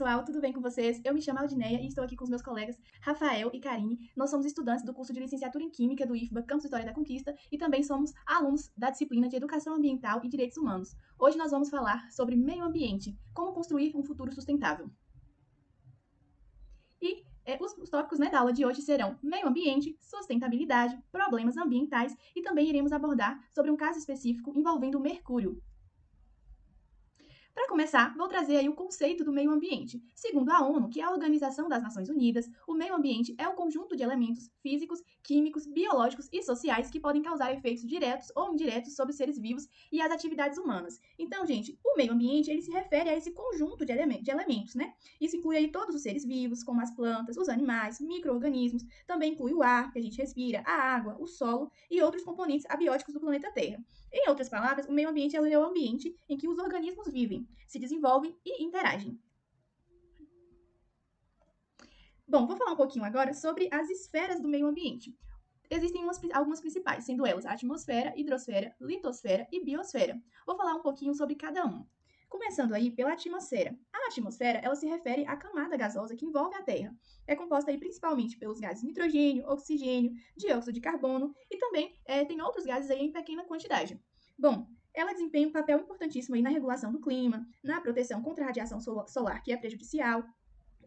pessoal, tudo bem com vocês? Eu me chamo Aldineia e estou aqui com os meus colegas Rafael e Karine. Nós somos estudantes do curso de Licenciatura em Química do IFBA Campus Vitória da Conquista e também somos alunos da disciplina de Educação Ambiental e Direitos Humanos. Hoje nós vamos falar sobre meio ambiente, como construir um futuro sustentável. E os tópicos da aula de hoje serão meio ambiente, sustentabilidade, problemas ambientais e também iremos abordar sobre um caso específico envolvendo o mercúrio. Para começar, vou trazer aí o conceito do meio ambiente. Segundo a ONU, que é a Organização das Nações Unidas, o meio ambiente é o conjunto de elementos físicos, químicos, biológicos e sociais que podem causar efeitos diretos ou indiretos sobre os seres vivos e as atividades humanas. Então, gente, o meio ambiente, ele se refere a esse conjunto de elementos, né? Isso inclui aí todos os seres vivos, como as plantas, os animais, micro-organismos, também inclui o ar que a gente respira, a água, o solo e outros componentes abióticos do planeta Terra. Em outras palavras, o meio ambiente é o ambiente em que os organismos vivem, se desenvolvem e interagem. Bom, vou falar um pouquinho agora sobre as esferas do meio ambiente. Existem algumas principais, sendo elas a atmosfera, hidrosfera, litosfera e biosfera. Vou falar um pouquinho sobre cada uma. Começando aí pela atmosfera. A atmosfera, ela se refere à camada gasosa que envolve a Terra. É composta aí principalmente pelos gases nitrogênio, oxigênio, dióxido de carbono e também tem outros gases aí em pequena quantidade. Bom, ela desempenha um papel importantíssimo aí na regulação do clima, na proteção contra a radiação solar, que é prejudicial,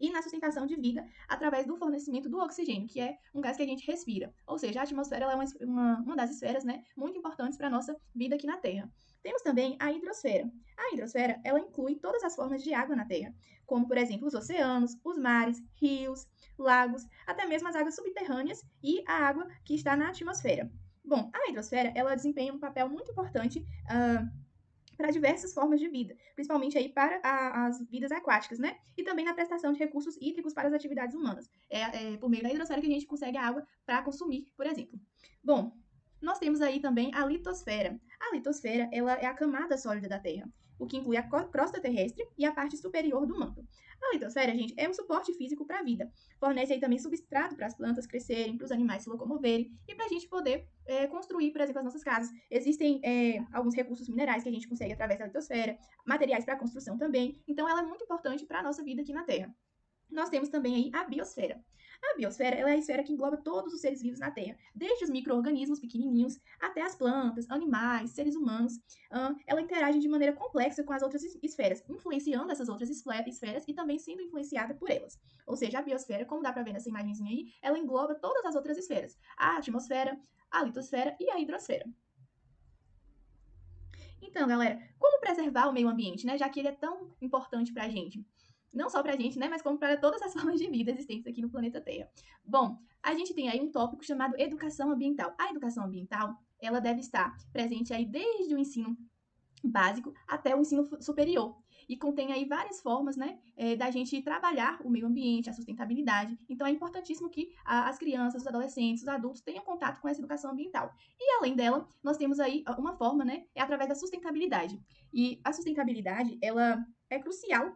e na sustentação de vida através do fornecimento do oxigênio, que é um gás que a gente respira. Ou seja, a atmosfera ela é uma das esferas, né, muito importantes para a nossa vida aqui na Terra. Temos também a hidrosfera. A hidrosfera ela inclui todas as formas de água na Terra, como, por exemplo, os oceanos, os mares, rios, lagos, até mesmo as águas subterrâneas e a água que está na atmosfera. Bom, a hidrosfera ela desempenha um papel muito importante para diversas formas de vida, principalmente aí para as vidas aquáticas, né? E também na prestação de recursos hídricos para as atividades humanas. É por meio da hidrosfera que a gente consegue a água para consumir, por exemplo. Bom, nós temos aí também a litosfera. A litosfera ela é a camada sólida da Terra, o que inclui a crosta terrestre e a parte superior do manto. A litosfera, gente, é um suporte físico para a vida. Fornece aí também substrato para as plantas crescerem, para os animais se locomoverem e para a gente poder construir, por exemplo, as nossas casas. Existem alguns recursos minerais que a gente consegue através da litosfera, materiais para construção também. Então, ela é muito importante para a nossa vida aqui na Terra. Nós temos também aí a biosfera. A biosfera ela é a esfera que engloba todos os seres vivos na Terra, desde os micro-organismos pequenininhos até as plantas, animais, seres humanos. Ela interage de maneira complexa com as outras esferas, influenciando essas outras esferas e também sendo influenciada por elas. Ou seja, a biosfera, como dá para ver nessa imagenzinha aí, ela engloba todas as outras esferas: a atmosfera, a litosfera e a hidrosfera. Então, galera, como preservar o meio ambiente, né? Já que ele é tão importante para a gente. Não só para a gente, né, mas como para todas as formas de vida existentes aqui no planeta Terra. Bom, a gente tem aí um tópico chamado educação ambiental. A educação ambiental, ela deve estar presente aí desde o ensino básico até o ensino superior. E contém aí várias formas, né, da gente trabalhar o meio ambiente, a sustentabilidade. Então, é importantíssimo que as crianças, os adolescentes, os adultos tenham contato com essa educação ambiental. E, além dela, nós temos aí uma forma, né, é através da sustentabilidade. E a sustentabilidade, ela é crucial,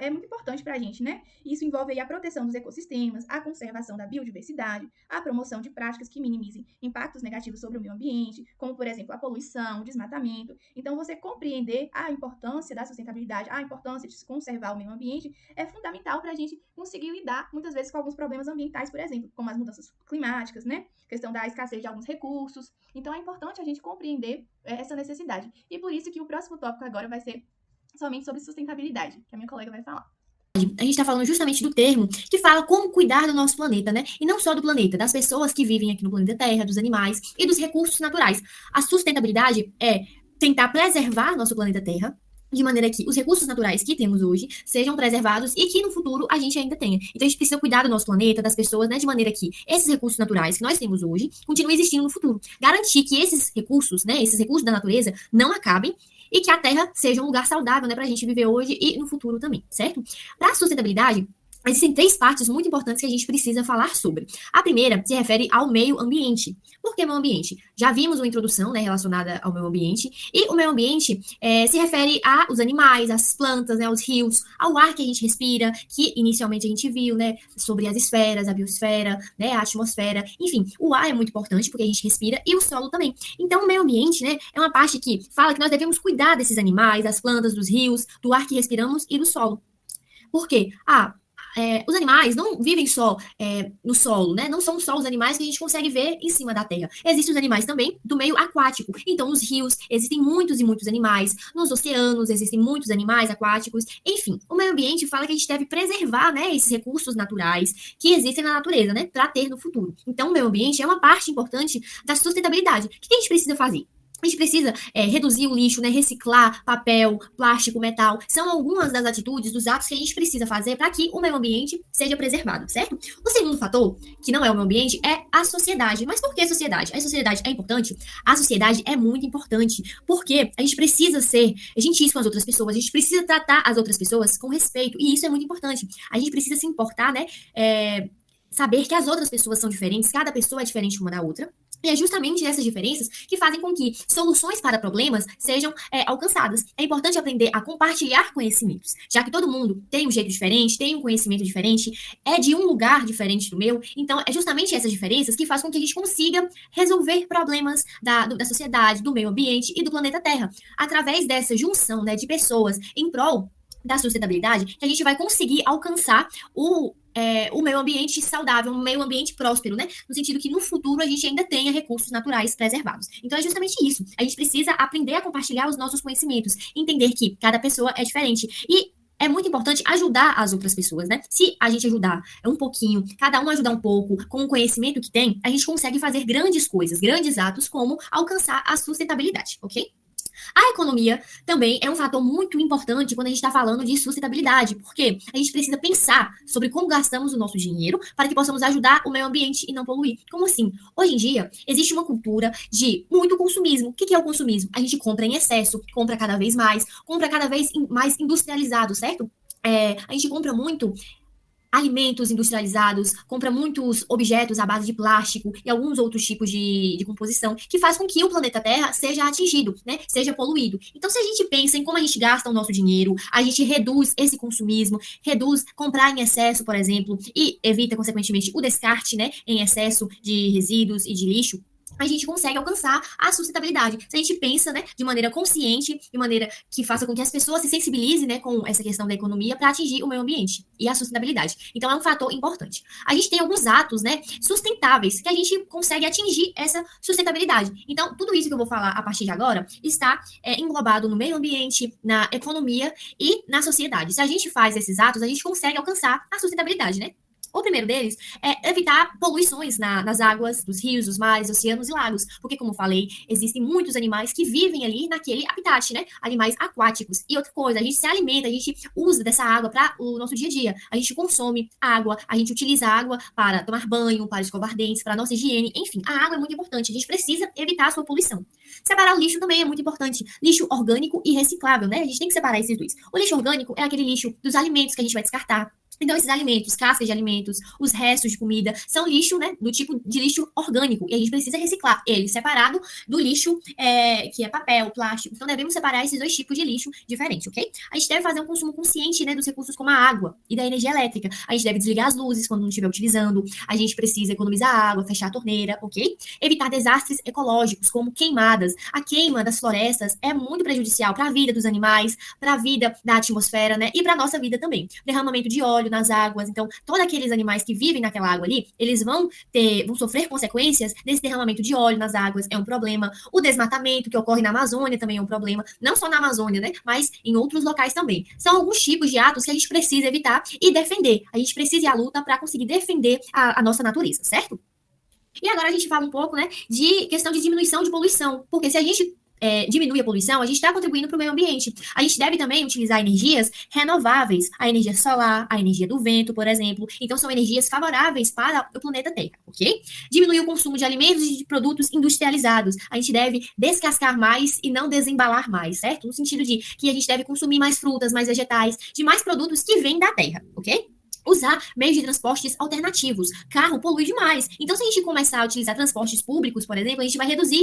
é muito importante para a gente, né? Isso envolve aí a proteção dos ecossistemas, a conservação da biodiversidade, a promoção de práticas que minimizem impactos negativos sobre o meio ambiente, como, por exemplo, a poluição, o desmatamento. Então, você compreender a importância da sustentabilidade, a importância de se conservar o meio ambiente, é fundamental para a gente conseguir lidar, muitas vezes, com alguns problemas ambientais, por exemplo, como as mudanças climáticas, né? Questão da escassez de alguns recursos. Então, é importante a gente compreender essa necessidade. E por isso que o próximo tópico agora vai ser somente sobre sustentabilidade, que a minha colega vai falar. A gente está falando justamente do termo que fala como cuidar do nosso planeta, né? E não só do planeta, das pessoas que vivem aqui no planeta Terra, dos animais e dos recursos naturais. A sustentabilidade é tentar preservar nosso planeta Terra, de maneira que os recursos naturais que temos hoje sejam preservados e que no futuro a gente ainda tenha. Então a gente precisa cuidar do nosso planeta, das pessoas, né? De maneira que esses recursos naturais que nós temos hoje continuem existindo no futuro. Garantir que esses recursos, né? Esses recursos da natureza não acabem e que a Terra seja um lugar saudável, né, para a gente viver hoje e no futuro também, certo? Para a sustentabilidade, existem 3 partes muito importantes que a gente precisa falar sobre. A primeira se refere ao meio ambiente. Por que meio ambiente? Já vimos uma introdução, né, relacionada ao meio ambiente, e o meio ambiente se refere aos animais, às plantas, né, aos rios, ao ar que a gente respira, que inicialmente a gente viu, né, sobre as esferas, a biosfera, né, a atmosfera, enfim, o ar é muito importante porque a gente respira e o solo também. Então, o meio ambiente, né, é uma parte que fala que nós devemos cuidar desses animais, das plantas, dos rios, do ar que respiramos e do solo. Por quê? Os animais não vivem só no solo, né? Não são só os animais que a gente consegue ver em cima da terra. Existem os animais também do meio aquático. Então, nos rios existem muitos e muitos animais, nos oceanos existem muitos animais aquáticos. Enfim, o meio ambiente fala que a gente deve preservar, né, esses recursos naturais que existem na natureza, né, para ter no futuro. Então, o meio ambiente é uma parte importante da sustentabilidade. O que a gente precisa fazer? A gente precisa reduzir o lixo, né, reciclar papel, plástico, metal. São algumas das atitudes, dos atos que a gente precisa fazer para que o meio ambiente seja preservado, certo? O segundo fator, que não é o meio ambiente, é a sociedade. Mas por que a sociedade? A sociedade é importante? A sociedade é muito importante, porque a gente precisa ser gentis com as outras pessoas, a gente precisa tratar as outras pessoas com respeito, e isso é muito importante. A gente precisa se importar, né? Saber que as outras pessoas são diferentes, cada pessoa é diferente uma da outra. E é justamente essas diferenças que fazem com que soluções para problemas sejam alcançadas. É importante aprender a compartilhar conhecimentos, já que todo mundo tem um jeito diferente, tem um conhecimento diferente, é de um lugar diferente do meu. Então, é justamente essas diferenças que fazem com que a gente consiga resolver problemas da sociedade, do meio ambiente e do planeta Terra, através dessa junção, né, de pessoas em prol da sustentabilidade, que a gente vai conseguir alcançar o meio ambiente saudável, um meio ambiente próspero, né? No sentido que no futuro a gente ainda tenha recursos naturais preservados. Então é justamente isso. A gente precisa aprender a compartilhar os nossos conhecimentos, entender que cada pessoa é diferente e é muito importante ajudar as outras pessoas, né? Se a gente ajudar um pouquinho, cada um ajudar um pouco, com o conhecimento que tem, a gente consegue fazer grandes coisas, grandes atos, como alcançar a sustentabilidade, ok? A economia também é um fator muito importante quando a gente está falando de sustentabilidade, porque a gente precisa pensar sobre como gastamos o nosso dinheiro para que possamos ajudar o meio ambiente e não poluir. Como assim? Hoje em dia, existe uma cultura de muito consumismo. O que é o consumismo? A gente compra em excesso, compra cada vez mais, compra cada vez mais industrializado, certo? A gente compra muito alimentos industrializados, compra muitos objetos à base de plástico e alguns outros tipos de composição, que faz com que o planeta Terra seja atingido, né? Seja poluído. Então, se a gente pensa em como a gente gasta o nosso dinheiro, a gente reduz esse consumismo, reduz comprar em excesso, por exemplo, e evita, consequentemente, o descarte, né, em excesso de resíduos e de lixo, a gente consegue alcançar a sustentabilidade. Se a gente pensa, né, de maneira consciente, de maneira que faça com que as pessoas se sensibilizem, né, com essa questão da economia para atingir o meio ambiente e a sustentabilidade. Então, é um fator importante. A gente tem alguns atos, né, sustentáveis que a gente consegue atingir essa sustentabilidade. Então, tudo isso que eu vou falar a partir de agora está englobado no meio ambiente, na economia e na sociedade. Se a gente faz esses atos, a gente consegue alcançar a sustentabilidade, né? O primeiro deles é evitar poluições nas águas, dos rios, dos mares, oceanos e lagos. Porque, como eu falei, existem muitos animais que vivem ali naquele habitat, né? Animais aquáticos. E outra coisa, a gente se alimenta, a gente usa dessa água para o nosso dia a dia. A gente consome água, a gente utiliza água para tomar banho, para escovar dentes, para nossa higiene. Enfim, a água é muito importante. A gente precisa evitar a sua poluição. Separar o lixo também é muito importante. Lixo orgânico e reciclável, né? A gente tem que separar esses dois. O lixo orgânico é aquele lixo dos alimentos que a gente vai descartar. Então, esses alimentos, cascas de alimentos, os restos de comida, são lixo, né, do tipo de lixo orgânico. E a gente precisa reciclar ele separado do lixo que é papel, plástico. Então, devemos separar esses dois tipos de lixo diferentes, ok? A gente deve fazer um consumo consciente, né, dos recursos como a água e da energia elétrica. A gente deve desligar as luzes quando não estiver utilizando. A gente precisa economizar água, fechar a torneira, ok? Evitar desastres ecológicos, como queimadas. A queima das florestas é muito prejudicial para a vida dos animais, para a vida da atmosfera, né, e para a nossa vida também. Derramamento de óleo nas águas. Então, todos aqueles animais que vivem naquela água ali, eles vão sofrer consequências desse derramamento de óleo nas águas, é um problema. O desmatamento que ocorre na Amazônia também é um problema, não só na Amazônia, né, mas em outros locais também. São alguns tipos de atos que a gente precisa evitar e defender. A gente precisa ir à luta para conseguir defender a nossa natureza, certo? E agora a gente fala um pouco, né, de questão de diminuição de poluição, porque se a gente diminui a poluição, a gente está contribuindo para o meio ambiente. A gente deve também utilizar energias renováveis, a energia solar, a energia do vento, por exemplo. Então, são energias favoráveis para o planeta Terra, ok? Diminuir o consumo de alimentos e de produtos industrializados. A gente deve descascar mais e não desembalar mais, certo? No sentido de que a gente deve consumir mais frutas, mais vegetais, de mais produtos que vêm da terra, ok? Usar meios de transportes alternativos. Carro polui demais. Então, se a gente começar a utilizar transportes públicos, por exemplo, a gente vai reduzir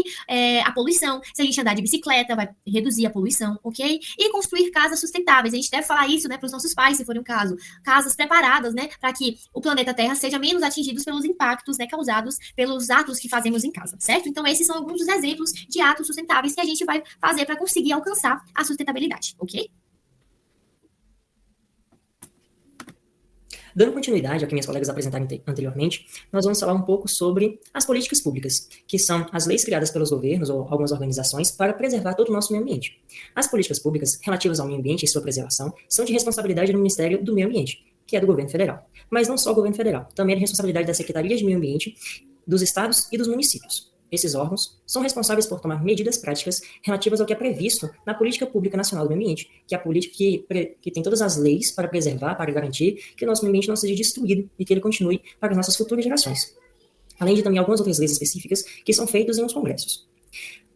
a poluição. Se a gente andar de bicicleta, vai reduzir a poluição, ok? E construir casas sustentáveis. A gente deve falar isso, né, para os nossos pais, se for um caso. Casas preparadas, né, para que o planeta Terra seja menos atingido pelos impactos, né, causados pelos atos que fazemos em casa, certo? Então, esses são alguns dos exemplos de atos sustentáveis que a gente vai fazer para conseguir alcançar a sustentabilidade, ok? Dando continuidade ao que minhas colegas apresentaram anteriormente, nós vamos falar um pouco sobre as políticas públicas, que são as leis criadas pelos governos ou algumas organizações para preservar todo o nosso meio ambiente. As políticas públicas relativas ao meio ambiente e sua preservação são de responsabilidade do Ministério do Meio Ambiente, que é do governo federal. Mas não só o governo federal, também é de responsabilidade da Secretaria de Meio Ambiente, dos estados e dos municípios. Esses órgãos são responsáveis por tomar medidas práticas relativas ao que é previsto na Política Pública Nacional do Meio Ambiente, que é a política que tem todas as leis para preservar, para garantir que o nosso meio ambiente não seja destruído e que ele continue para as nossas futuras gerações. Além de também algumas outras leis específicas que são feitas em uns congressos.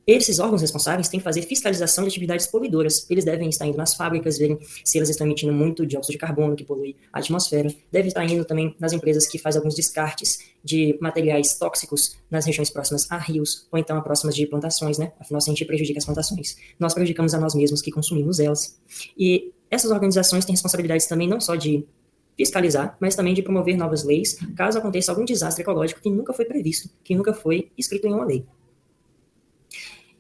Esses órgãos responsáveis têm que fazer fiscalização de atividades poluidoras. Eles devem estar indo nas fábricas, verem se elas estão emitindo muito dióxido de carbono, que polui a atmosfera. Devem estar indo também nas empresas que fazem alguns descartes de materiais tóxicos nas regiões próximas a rios, ou então próximas de plantações, né? Afinal, se a gente prejudica as plantações, nós prejudicamos a nós mesmos que consumimos elas. E essas organizações têm responsabilidades também não só de fiscalizar, mas também de promover novas leis, caso aconteça algum desastre ecológico que nunca foi previsto, que nunca foi escrito em uma lei.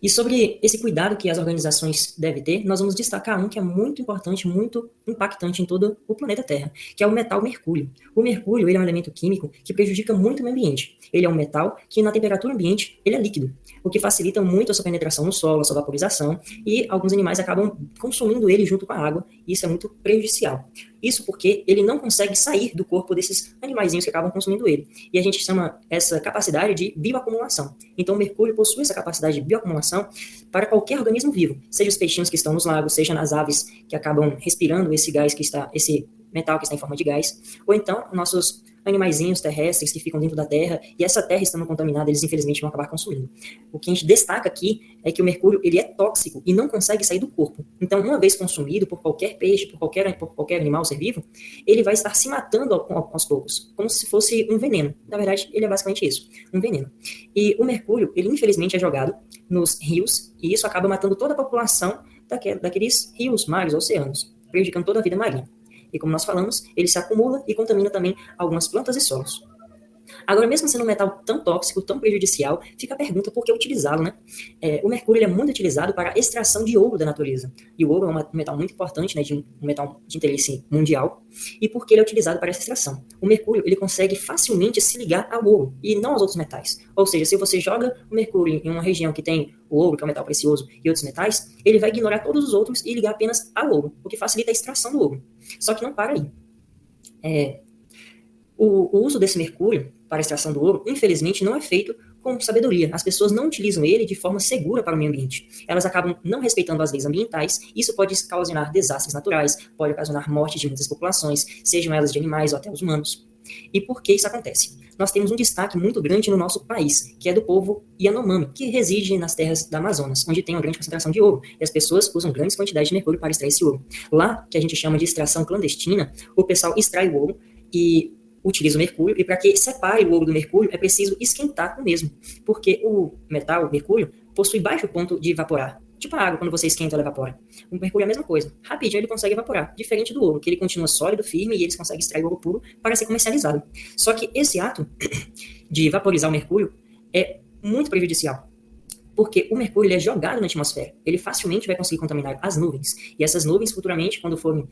E sobre esse cuidado que as organizações devem ter, nós vamos destacar um que é muito importante, muito impactante em todo o planeta Terra, que é o metal mercúrio. O mercúrio, ele é um elemento químico que prejudica muito o meio ambiente. Ele é um metal que, na temperatura ambiente, ele é líquido, o que facilita muito a sua penetração no solo, a sua vaporização, e alguns animais acabam consumindo ele junto com a água, e isso é muito prejudicial. Isso porque ele não consegue sair do corpo desses animaizinhos que acabam consumindo ele. E a gente chama essa capacidade de bioacumulação. Então o mercúrio possui essa capacidade de bioacumulação para qualquer organismo vivo, seja os peixinhos que estão nos lagos, seja nas aves que acabam respirando esse gás esse metal que está em forma de gás, ou então nossos animaizinhos terrestres que ficam dentro da Terra, e essa Terra estando contaminada, eles infelizmente vão acabar consumindo. O que a gente destaca aqui é que o mercúrio ele é tóxico e não consegue sair do corpo. Então, uma vez consumido por qualquer peixe, por qualquer animal ser vivo, ele vai estar se matando aos poucos, como se fosse um veneno. Na verdade, ele é basicamente isso, um veneno. E o mercúrio, ele infelizmente é jogado nos rios, e isso acaba matando toda a população daqueles rios, mares, oceanos, prejudicando toda a vida marinha. E como nós falamos, ele se acumula e contamina também algumas plantas e solos. Agora, mesmo sendo um metal tão tóxico, tão prejudicial, fica a pergunta por que utilizá-lo, né? O mercúrio ele é muito utilizado para a extração de ouro da natureza. E o ouro é um metal muito importante, né, um metal de interesse mundial. E por que ele é utilizado para essa extração? O mercúrio ele consegue facilmente se ligar ao ouro e não aos outros metais. Ou seja, se você joga o mercúrio em uma região que tem o ouro, que é um metal precioso, e outros metais, ele vai ignorar todos os outros e ligar apenas ao ouro, o que facilita a extração do ouro. Só que não para aí. O uso desse mercúrio para a extração do ouro, infelizmente, não é feito com sabedoria. As pessoas não utilizam ele de forma segura para o meio ambiente. Elas acabam não respeitando as leis ambientais, e isso pode ocasionar desastres naturais, pode ocasionar morte de muitas populações, sejam elas de animais ou até os humanos. E por que isso acontece? Nós temos um destaque muito grande no nosso país, que é do povo Yanomami, que reside nas terras da Amazonas, onde tem uma grande concentração de ouro, e as pessoas usam grandes quantidades de mercúrio para extrair esse ouro. Lá, que a gente chama de extração clandestina, o pessoal extrai o ouro e utiliza o mercúrio, e para que separe o ouro do mercúrio, é preciso esquentar o mesmo, porque o metal, o mercúrio, possui baixo ponto de evaporar. Tipo a água, quando você esquenta, ela evapora. O mercúrio é a mesma coisa. Rapidinho ele consegue evaporar, diferente do ouro, que ele continua sólido, firme, e eles conseguem extrair o ouro puro para ser comercializado. Só que esse ato de vaporizar o mercúrio é muito prejudicial, porque o mercúrio ele é jogado na atmosfera. Ele facilmente vai conseguir contaminar as nuvens, e essas nuvens, futuramente, quando forem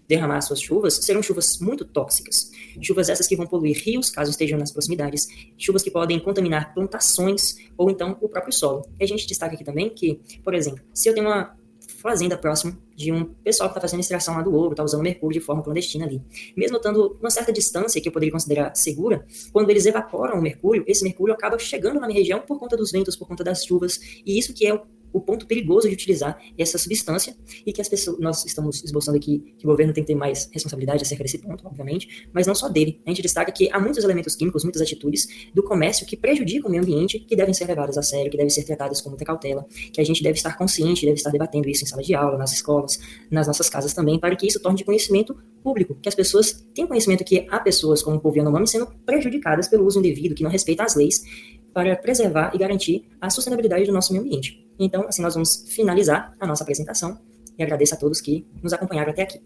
derramar suas chuvas, serão chuvas muito tóxicas. Chuvas essas que vão poluir rios, caso estejam nas proximidades, chuvas que podem contaminar plantações ou então o próprio solo. E a gente destaca aqui também que, por exemplo, se eu tenho uma fazenda próxima de um pessoal que está fazendo extração lá do ouro, está usando mercúrio de forma clandestina ali. Mesmo estando uma certa distância que eu poderia considerar segura, quando eles evaporam o mercúrio, esse mercúrio acaba chegando na minha região por conta dos ventos, por conta das chuvas, e isso que é o ponto perigoso de utilizar essa substância, e que as pessoas, nós estamos esboçando aqui que o governo tem que ter mais responsabilidade acerca desse ponto, obviamente, mas não só dele. A gente destaca que há muitos elementos químicos, muitas atitudes do comércio que prejudicam o meio ambiente, que devem ser levadas a sério, que devem ser tratadas com muita cautela, que a gente deve estar consciente, deve estar debatendo isso em sala de aula, nas escolas, nas nossas casas também, para que isso torne de conhecimento público, que as pessoas tenham conhecimento que há pessoas como o povo Yanomami sendo prejudicadas pelo uso indevido, que não respeita as leis, para preservar e garantir a sustentabilidade do nosso meio ambiente. Então, assim, nós vamos finalizar a nossa apresentação e agradeço a todos que nos acompanharam até aqui.